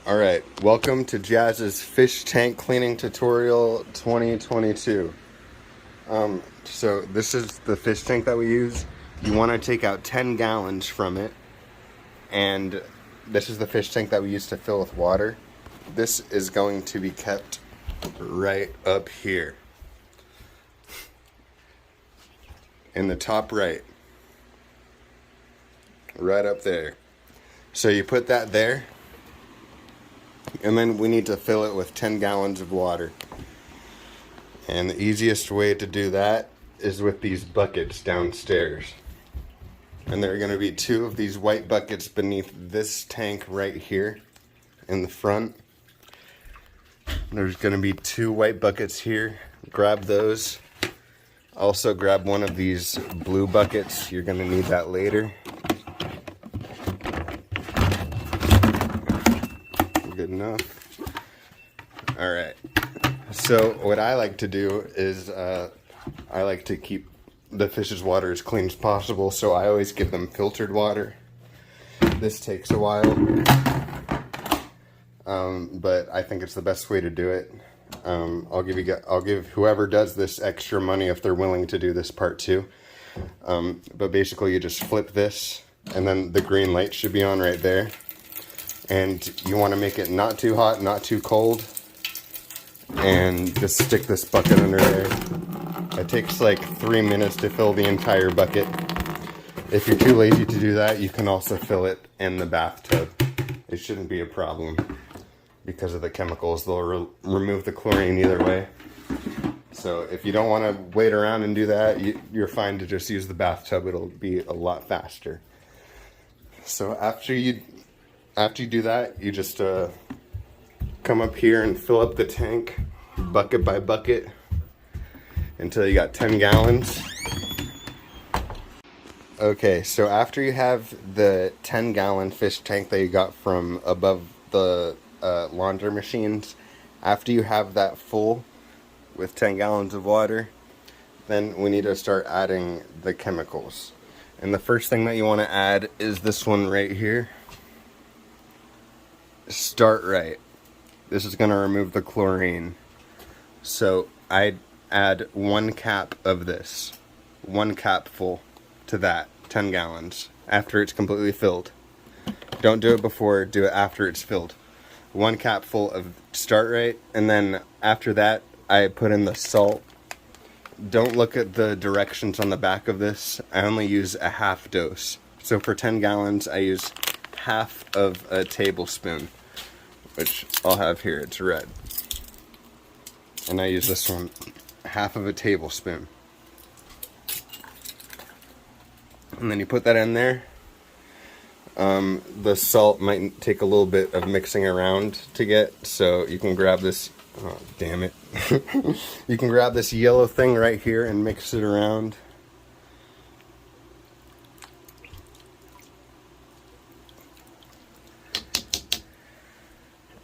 Alright, welcome to Jazz's fish tank cleaning tutorial 2022. So this is the fish tank that we use. You want to take out 10 gallons from it, and this is the fish tank that we use to fill with water. This is going to be kept right up here in the top right up there. So you put that there, and then we need to fill it with 10 gallons of water. And the easiest way to do that is with these buckets downstairs. And there are going to be two of these white buckets beneath this tank right here in the front. There's going to be two white buckets here. Grab those. Also grab one of these blue buckets. You're going to need that later. Good enough. Alright. So what I like to do is I like to keep the fish's water as clean as possible, so I always give them filtered water. This takes a while, but I think it's the best way to do it. I'll give whoever does this extra money if they're willing to do this part too. But basically you just flip this, and then the green light should be on right there. And you want to make it not too hot, not too cold. And just stick this bucket under there. It takes like 3 minutes to fill the entire bucket. If you're too lazy to do that, you can also fill it in the bathtub. It shouldn't be a problem because of the chemicals. They'll remove the chlorine either way. So if you don't want to wait around and do that, you're fine to just use the bathtub. It'll be a lot faster. So after you do that, you just come up here and fill up the tank bucket by bucket until you got 10 gallons. Okay, so after you have the 10-gallon fish tank that you got from above the launder machines, after you have that full with 10 gallons of water, then we need to start adding the chemicals. And the first thing that you want to add is this one right here. Start Right. This is going to remove the chlorine. So I add 1 cap of this. 1 cap full to that 10 gallons after it's completely filled. Don't do it before, do it after it's filled. 1 cap full of Start Right, and then after that I put in the salt. Don't look at the directions on the back of this. I only use a half dose. So for 10 gallons I use half of a tablespoon, which I'll have here, it's red. And I use this one, half of a tablespoon. And then you put that in there. The salt might take a little bit of mixing around to get, so you can grab this, oh damn it. You can grab this yellow thing right here and mix it around.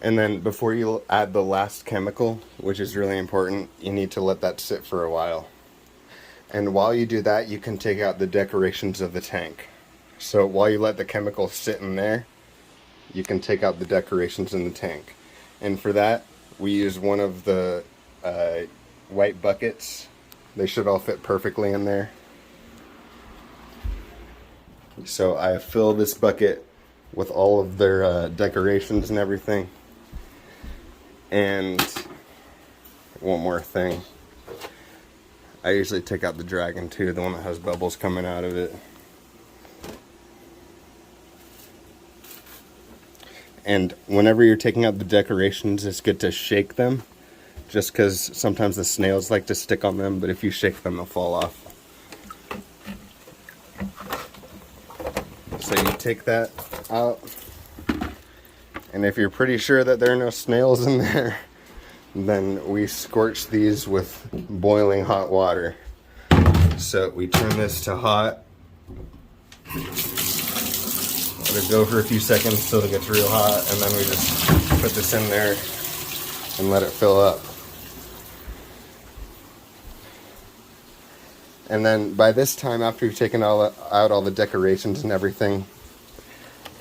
And then before you add the last chemical, which is really important, you need to let that sit for a while. And while you do that, you can take out the decorations of the tank. So while you let the chemical sit in there, you can take out the decorations in the tank. And for that, we use one of the white buckets. They should all fit perfectly in there. So I fill this bucket with all of their decorations and everything. And one more thing, I usually take out the dragon too, the one that has bubbles coming out of it. And whenever you're taking out the decorations, it's good to shake them, just because sometimes the snails like to stick on them, but if you shake them, they'll fall off. So you take that out. And if you're pretty sure that there are no snails in there, then we scorch these with boiling hot water. So we turn this to hot. Let it go for a few seconds till it gets real hot, and then we just put this in there and let it fill up. And then by this time, after you've taken out all the decorations and everything,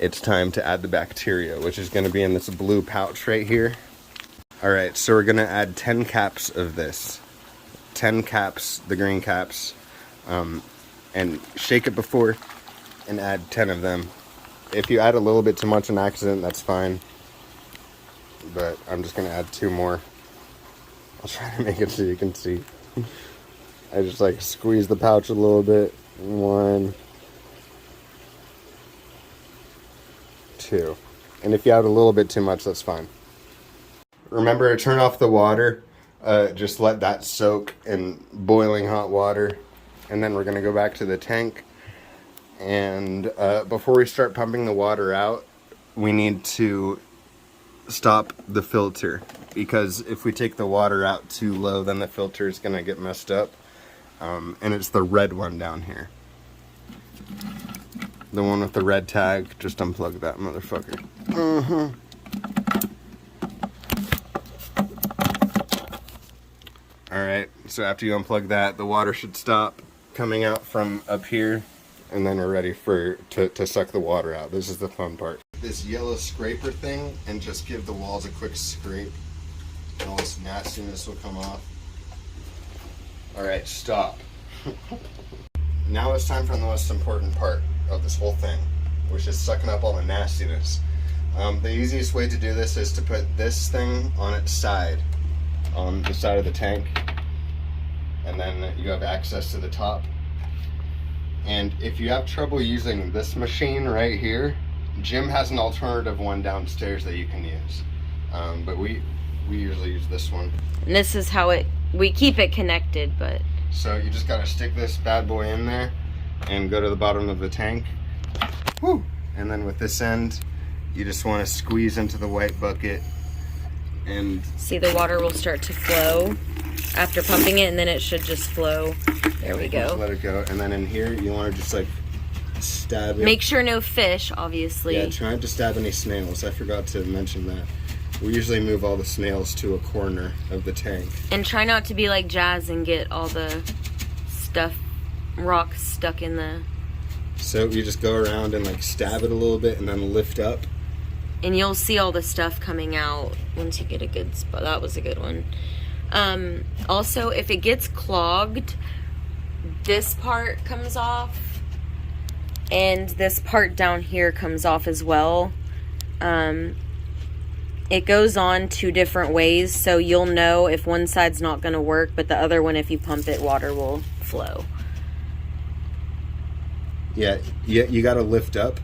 it's time to add the bacteria, which is going to be in this blue pouch right here. All right, so we're going to add 10 caps of this. 10 caps, the green caps, and shake it before and add 10 of them. If you add a little bit too much on accident, that's fine. But I'm just going to add 2 more. I'll try to make it so you can see. I just like squeeze the pouch a little bit. 1, 2. And if you add a little bit too much, that's fine. Remember to turn off the water. Just let that soak in boiling hot water. And then we're going to go back to the tank. And before we start pumping the water out, we need to stop the filter. Because if we take the water out too low, then the filter is going to get messed up. And it's the red one down here. The one with the red tag. Just unplug that motherfucker. Alright, so after you unplug that, the water should stop coming out from up here. And then we're ready to suck the water out. This is the fun part. This yellow scraper thing, and just give the walls a quick scrape. And all this nastiness will come off. Alright, stop. Now it's time for the most important part of this whole thing, which is sucking up all the nastiness. The easiest way to do this is to put this thing on its side, on the side of the tank, and then you have access to the top. And if you have trouble using this machine right here, Jim has an alternative one downstairs that you can use. But we usually use this one. And this is how we keep it connected, but... So you just gotta stick this bad boy in there and go to the bottom of the tank. Woo! And then with this end, you just wanna squeeze into the white bucket and... See, the water will start to flow after pumping it, and then it should just flow. There we go. Let it go. And then in here, you wanna just like stab it. Make sure no fish, obviously. Yeah, try not to stab any snails. I forgot to mention that. We usually move all the snails to a corner of the tank. And try not to be like Jazz and get all the rocks stuck in the... So you just go around and like stab it a little bit and then lift up. And you'll see all the stuff coming out once you get a good spot. That was a good one. Also, if it gets clogged, this part comes off. And this part down here comes off as well. It goes on 2 different ways, so you'll know if one side's not going to work, but the other one, if you pump it, water will flow. Yeah, you got to lift up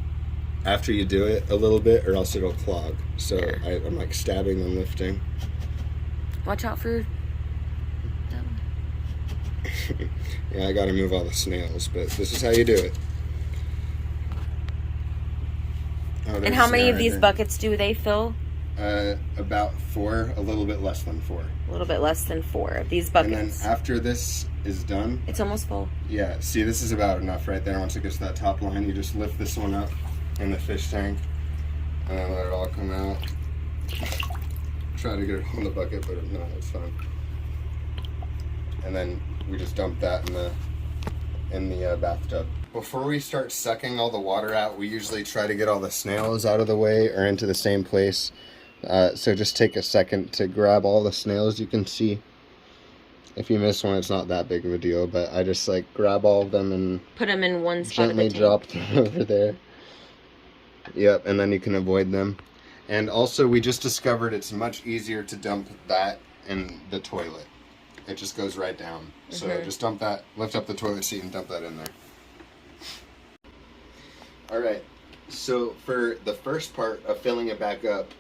after you do it a little bit, or else it'll clog. So yeah. I'm like stabbing and lifting. Watch out for... Yeah, I got to move all the snails, but this is how you do it. Oh, and how many of these buckets do they fill? About 4, a little bit less than 4. A little bit less than 4 of these buckets. And then after this is done... It's almost full. Yeah, see, this is about enough right there. Once it gets to that top line, you just lift this one up in the fish tank, and then let it all come out. Try to get it on the bucket, but no, it's fine. And then we just dump that in the bathtub. Before we start sucking all the water out, we usually try to get all the snails out of the way or into the same place. So just take a second to grab all the snails you can see. If you miss one, it's not that big of a deal, but I just like grab all of them and put them in one spot. Gently drop them over there. Yep, and then you can avoid them. And also, we just discovered it's much easier to dump that in the toilet. It just goes right down. So just dump that, lift up the toilet seat and dump that in there. Alright, so for the first part of filling it back up,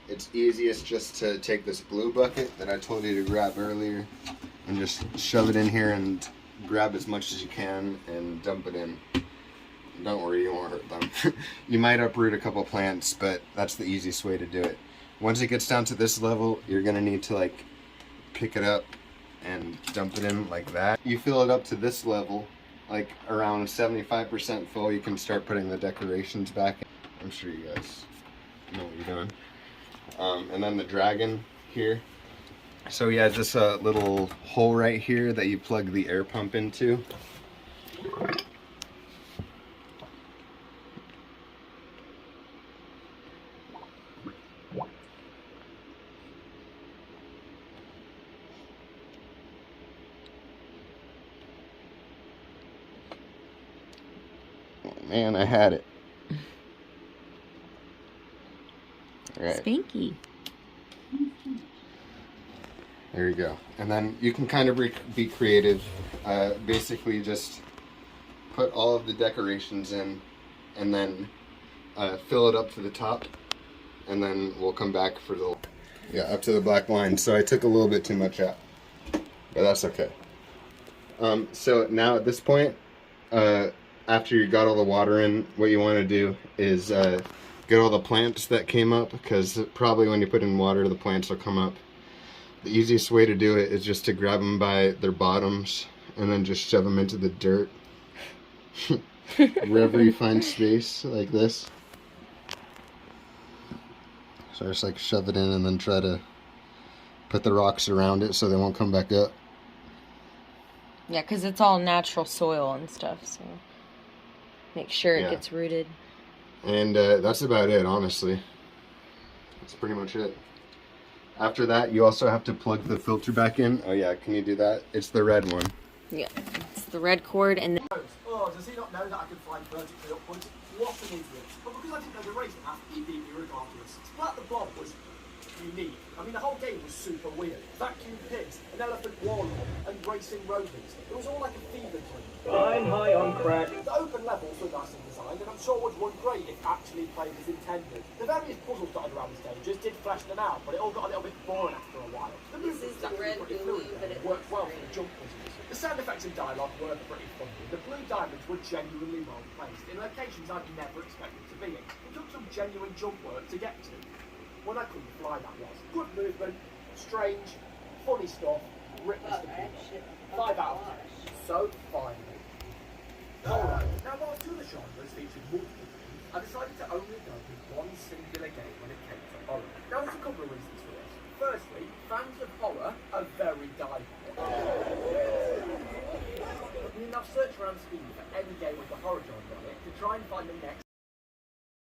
it's easiest just to take this blue bucket that I told you to grab earlier and just shove it in here and grab as much as you can and dump it in. Don't worry, you won't hurt them. You might uproot a couple plants, but that's the easiest way to do it. Once it gets down to this level, you're going to need to like pick it up and dump it in like that. You fill it up to this level, like around 75% full, you can start putting the decorations back. I'm sure you guys know what you're doing. And then the dragon here. So he has this little hole right here that you plug the air pump into. And I had it. All right. Spanky. There you go. And then you can kind of be creative. Basically just put all of the decorations in and then fill it up to the top. And then we'll come back for the, yeah, up to the black line. So I took a little bit too much out, but that's okay. So now at this point, after you got all the water in, what you want to do is get all the plants that came up, because probably when you put in water, the plants will come up. The easiest way to do it is just to grab them by their bottoms and then just shove them into the dirt. Wherever you find space, like this. So just like shove it in and then try to put the rocks around it so they won't come back up. Yeah, because it's all natural soil and stuff, so make sure Yeah. it gets rooted. And that's about it, honestly. That's pretty much it. After that, you also have to plug the filter back in. Oh yeah, can you do that? It's the red one. Yeah, it's the red cord and the... Oh, does he not know that I can fly vertically upwards? What an idiot. But because I didn't know the race path, he beat me regardless. Splat the Blob was unique. I mean, the whole game was super weird. Vacuum pigs, an elephant warlord, and racing rodents. It was all like a fever dream. I'm high on crack. The open levels were nicely designed, and I'm sure would run great if actually played as intended. The various puzzles dotted around the stages did flesh them out, but it all got a little bit boring after a while. The movements the red pretty blue, fluid, but it worked well looks for the jump puzzles. The sound effects and dialogue were pretty funny. The blue diamonds were genuinely well placed in locations I'd never expected to be in. It took some genuine jump work to get to. When I couldn't fly, that was. Good movement, strange, funny stuff, ripped the people. 5 out of 10. So, finally. Alright, now while two of the genres featured multiple games, I decided to only go with one singular game when it came to horror. Now there's a couple of reasons for this. Firstly, fans of horror are very die-hard. I mean, I've searched around Steam for any game with the horror genre on it to try and find the next